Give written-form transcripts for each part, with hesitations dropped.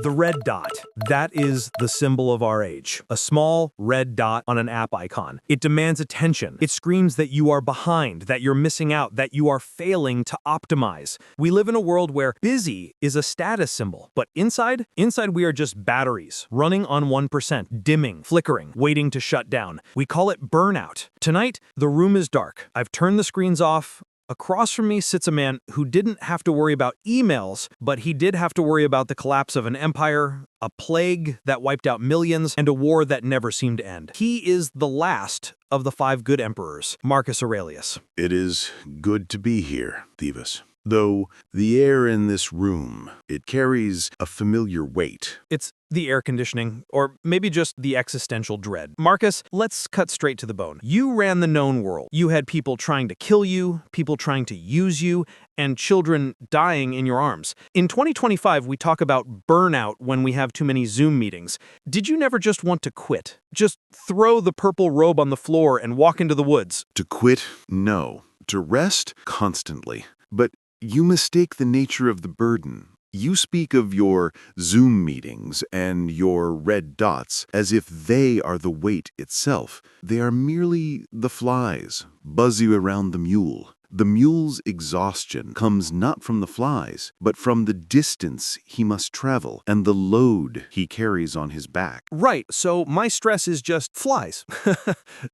The red dot. That is the symbol of our age. A small red dot on an app icon. It demands attention. It screams that you are behind, that you're missing out, that you are failing to optimize. We live in a world where busy is a status symbol, but inside we are just batteries, running on 1%, dimming, flickering, waiting to shut down. We call it burnout. Tonight, the room is dark. I've turned the screens off. Across from me sits a man who didn't have to worry about emails, but he did have to worry about the collapse of an empire, a plague that wiped out millions, and a war that never seemed to end. He is the last of the 5 good emperors, Marcus Aurelius. It is good to be here, Tivas. Though the air in this room, it carries a familiar weight. It's the air conditioning, or maybe just the existential dread. Marcus, let's cut straight to the bone. You ran the known world. You had people trying to kill you, people trying to use you, and children dying in your arms. In 2025, we talk about burnout when we have too many Zoom meetings. Did you never just want to quit? Just throw the purple robe on the floor and walk into the woods? To quit? No. To rest? Constantly. But you mistake the nature of the burden. You speak of your Zoom meetings and your red dots as if they are the weight itself. They are merely the flies buzzing around the mule. The mule's exhaustion comes not from the flies, but from the distance he must travel and the load he carries on his back. Right, so my stress is just flies.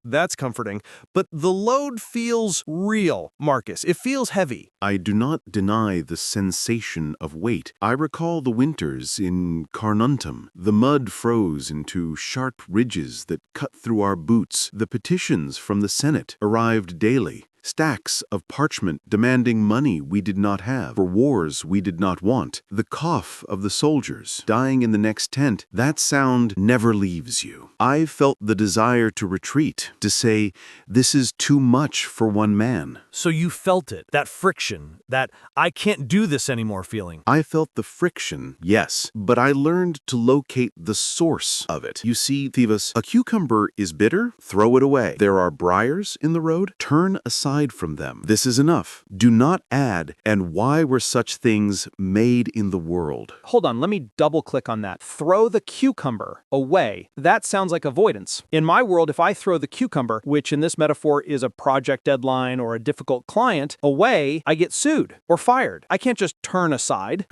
That's comforting. But the load feels real, Marcus. It feels heavy. I do not deny the sensation of weight. I recall the winters in Carnuntum. The mud froze into sharp ridges that cut through our boots. The petitions from the Senate arrived daily. Stacks of parchment demanding money we did not have for wars we did not want. The cough of the soldiers dying in the next tent, that sound never leaves you. I felt the desire to retreat, to say, this is too much for one man. So you felt it, that friction, that I can't do this anymore feeling. I felt the friction, yes, but I learned to locate the source of it. You see, Tivas, a cucumber is bitter, throw it away. There are briars in the road, turn aside from them. This is enough. Do not add, and why were such things made in the world? Hold on, let me double click on that. Throw the cucumber away. That sounds like avoidance. In my world, if I throw the cucumber, which in this metaphor is a project deadline or a difficult client, away, I get sued or fired. I can't just turn aside.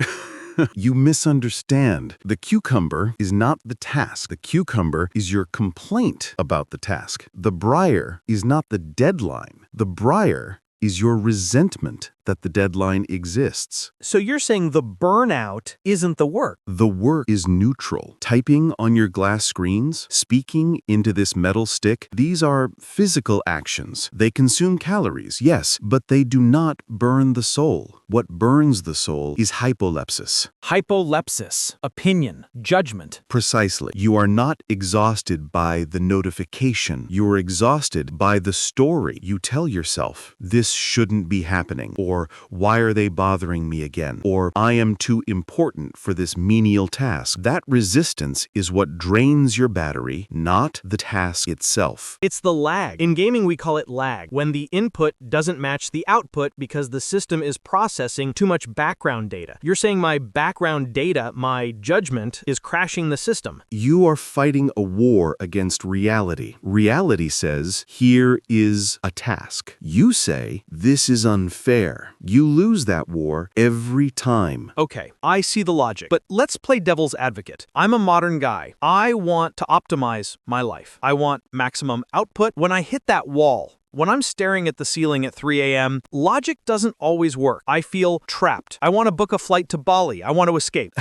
You misunderstand. The cucumber is not the task. The cucumber is your complaint about the task. The briar is not the deadline. The briar is your resentment that the deadline exists. So you're saying the burnout isn't the work? The work is neutral. Typing on your glass screens, speaking into this metal stick, these are physical actions. They consume calories, yes, but they do not burn the soul. What burns the soul is hypolepsis. Hypolepsis, opinion, judgment. Precisely. You are not exhausted by the notification. You are exhausted by the story you tell yourself. This shouldn't be happening, or why are they bothering me again? Or I am too important for this menial task. That resistance is what drains your battery, not the task itself. It's the lag. In gaming, we call it lag, when the input doesn't match the output because the system is processing too much background data. You're saying my background data, my judgment, is crashing the system. You are fighting a war against reality. Reality says, here is a task. You say, this is unfair. You lose that war every time. Okay, I see the logic, but let's play devil's advocate. I'm a modern guy. I want to optimize my life. I want maximum output. When I hit that wall, when I'm staring at the ceiling at 3 a.m., logic doesn't always work. I feel trapped. I want to book a flight to Bali. I want to escape.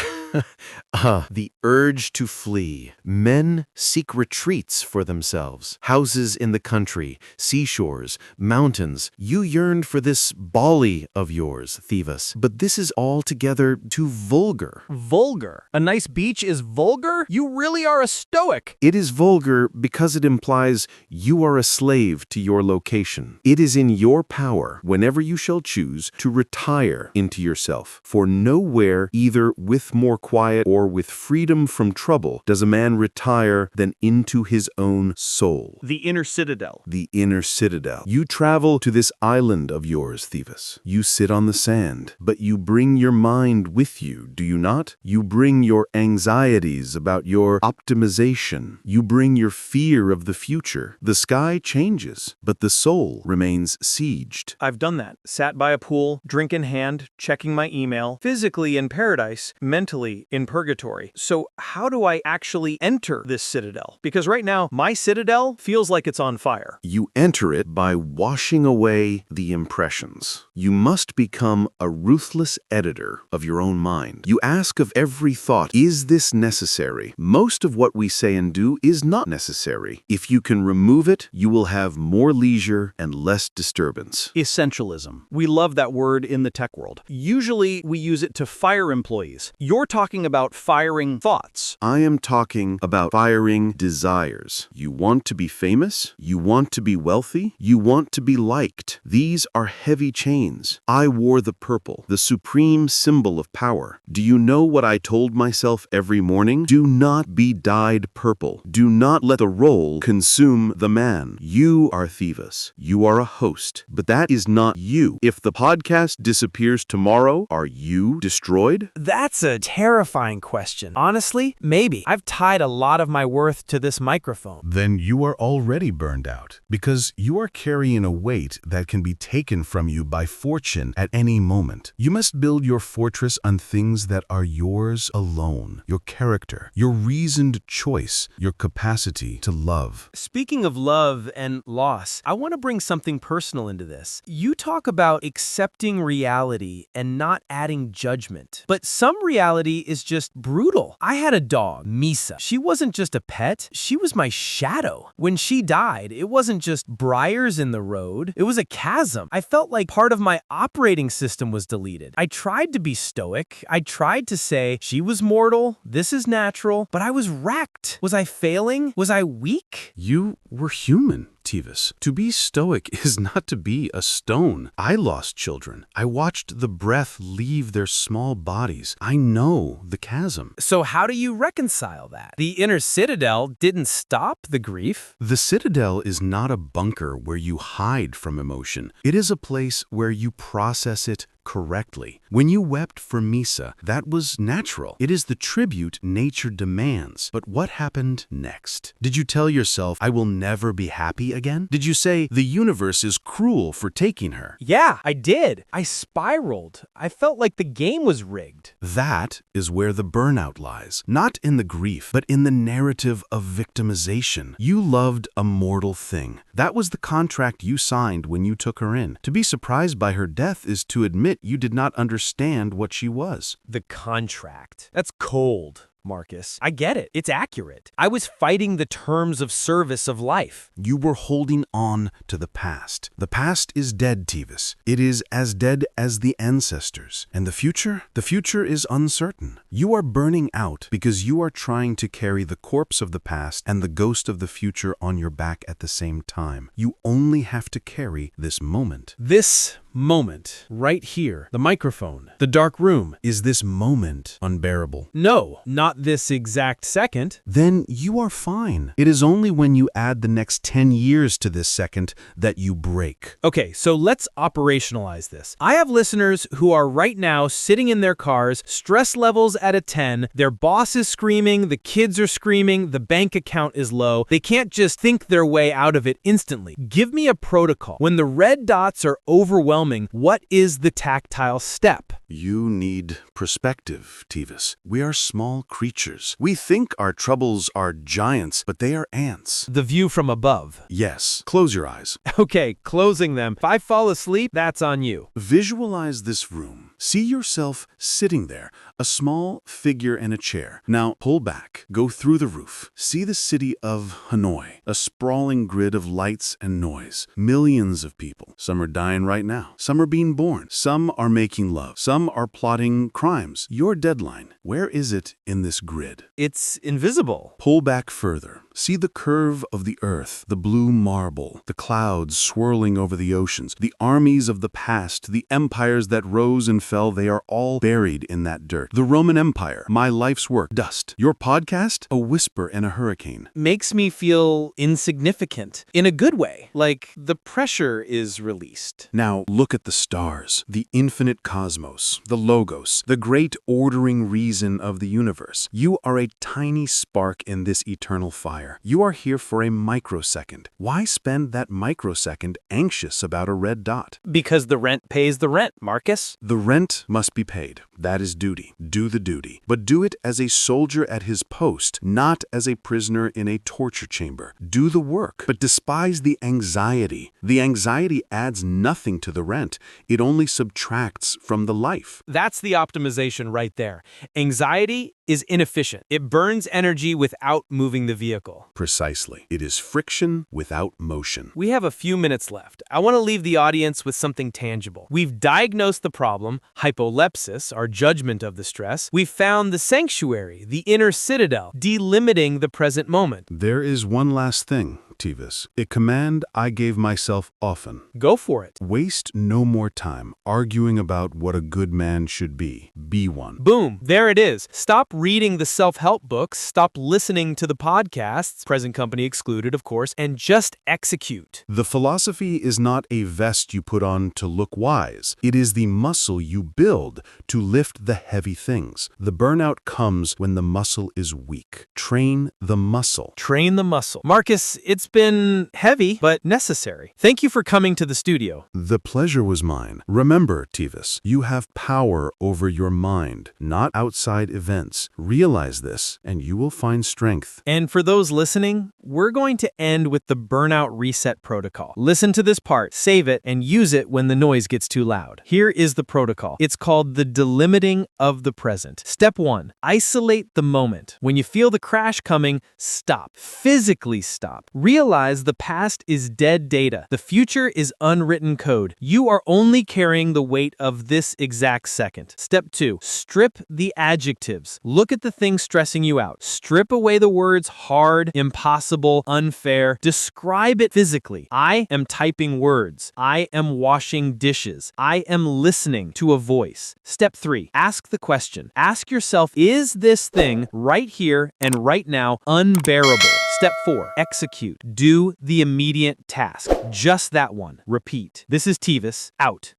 The urge to flee. Men seek retreats for themselves. Houses in the country, seashores, mountains. You yearned for this Bali of yours, Tivas. But this is altogether too vulgar. Vulgar? A nice beach is vulgar? You really are a stoic. It is vulgar because it implies you are a slave to your location. It is in your power, whenever you shall choose, to retire into yourself. For nowhere, either with more quiet or with freedom from trouble does a man retire than into his own soul. The inner citadel. The inner citadel. You travel to this island of yours, Tivas. You sit on the sand, but you bring your mind with you, do you not? You bring your anxieties about your optimization. You bring your fear of the future. The sky changes, but the soul remains sieged. I've done that. Sat by a pool, drink in hand, checking my email, physically in paradise, mentally in purgatory. So how do I actually enter this citadel? Because right now, my citadel feels like it's on fire. You enter it by washing away the impressions. You must become a ruthless editor of your own mind. You ask of every thought, is this necessary? Most of what we say and do is not necessary. If you can remove it, you will have more leisure and less disturbance. Essentialism. We love that word in the tech world. Usually, we use it to fire employees. You're talking about firing thoughts. I am talking about firing desires. You want to be famous? You want to be wealthy? You want to be liked? These are heavy chains. I wore the purple, the supreme symbol of power. Do you know what I told myself every morning? Do not be dyed purple. Do not let the role consume the man. You are Tivas. You are a host, but that is not you. If the podcast disappears tomorrow, are you destroyed? That's a terrifying question. Honestly, maybe. I've tied a lot of my worth to this microphone. Then you are already burned out, because you are carrying a weight that can be taken from you by fortune at any moment. You must build your fortress on things that are yours alone: your character, your reasoned choice, your capacity to love. Speaking of love and loss, I want to bring something personal into this. You talk about accepting reality and not adding judgment. But some reality is just brutal. I had a dog, Misa. She wasn't just a pet, she was my shadow. When she died, it wasn't just briars in the road, it was a chasm. I felt like part of my operating system was deleted. I tried to be stoic. I tried to say, she was mortal, this is natural, but I was wrecked. Was I failing? Was I weak? You were human, Tivas. To be stoic is not to be a stone. I lost children. I watched the breath leave their small bodies. I know the chasm. So how do you reconcile that? The inner citadel didn't stop the grief. The citadel is not a bunker where you hide from emotion. It is a place where you process it correctly. When you wept for Misa, that was natural. It is the tribute nature demands. But what happened next? Did you tell yourself, I will never be happy again? Did you say, the universe is cruel for taking her? Yeah, I did. I spiraled. I felt like the game was rigged. That is where the burnout lies. Not in the grief, but in the narrative of victimization. You loved a mortal thing. That was the contract you signed when you took her in. To be surprised by her death is to admit you did not understand what she was. The contract. That's cold, Marcus. I get it. It's accurate. I was fighting the terms of service of life. You were holding on to the past. The past is dead, Tivas. It is as dead as the ancestors. And the future? The future is uncertain. You are burning out because you are trying to carry the corpse of the past and the ghost of the future on your back at the same time. You only have to carry this moment. This moment, right here, the microphone, the dark room. Is this moment unbearable? No, not this exact second. Then you are fine. It is only when you add the next 10 years to this second that you break. Okay, so let's operationalize this. I have listeners who are right now sitting in their cars, stress levels at a 10, their boss is screaming, the kids are screaming, the bank account is low. They can't just think their way out of it instantly. Give me a protocol. When the red dots are overwhelming, what is the tactile step? You need perspective, Tivas. We are small creatures. We think our troubles are giants, but they are ants. The view from above. Yes. Close your eyes. Okay, closing them. If I fall asleep, that's on you. Visualize this room. See yourself sitting there, a small figure in a chair. Now pull back. Go through the roof. See the city of Hanoi, a sprawling grid of lights and noise. Millions of people. Some are dying right now. Some are being born. Some are making love. Some Some are plotting crimes. Your deadline, where is it in this grid? It's invisible. Pull back further. See the curve of the earth, the blue marble, the clouds swirling over the oceans, the armies of the past, the empires that rose and fell, they are all buried in that dirt. The Roman Empire, my life's work, dust. Your podcast, a whisper in a hurricane. Makes me feel insignificant in a good way, like the pressure is released. Now look at the stars, the infinite cosmos, the logos, the great ordering reason of the universe. You are a tiny spark in this eternal fire. You are here for a microsecond. Why spend that microsecond anxious about a red dot? Because the rent pays the rent, Marcus. The rent must be paid. That is duty. Do the duty. But do it as a soldier at his post, not as a prisoner in a torture chamber. Do the work, but despise the anxiety. The anxiety adds nothing to the rent. It only subtracts from the life. That's the optimization right there. Anxiety is inefficient. It burns energy without moving the vehicle. Precisely. It is friction without motion. We have a few minutes left. I want to leave the audience with something tangible. We've diagnosed the problem, hypolepsis, our judgment of the stress. We've found the sanctuary, the inner citadel, delimiting the present moment. There is one last thing, Tivas. A command I gave myself often. Go for it. Waste no more time arguing about what a good man should be. Be one. Boom. There it is. Stop reading the self-help books, stop listening to the podcasts, present company excluded, of course, and just execute. The philosophy is not a vest you put on to look wise. It is the muscle you build to lift the heavy things. The burnout comes when the muscle is weak. Train the muscle. Train the muscle. Marcus, it's been heavy, but necessary. Thank you for coming to the studio. The pleasure was mine. Remember, Tivas, you have power over your mind, not outside events. Realize this, and you will find strength. And for those listening, we're going to end with the burnout reset protocol. Listen to this part, save it, and use it when the noise gets too loud. Here is the protocol. It's called the delimiting of the present. Step 1, isolate the moment. When you feel the crash coming, stop. Physically stop. Realize the past is dead data. The future is unwritten code. You are only carrying the weight of this exact second. Step 2, strip the adjectives. Look at the things stressing you out. Strip away the words hard, impossible, unfair. Describe it physically. I am typing words. I am washing dishes. I am listening to a voice. Step 3, ask the question. Ask yourself, is this thing right here and right now unbearable? Step 4, execute. Do the immediate task. Just that one. Repeat. This is Tivas, out.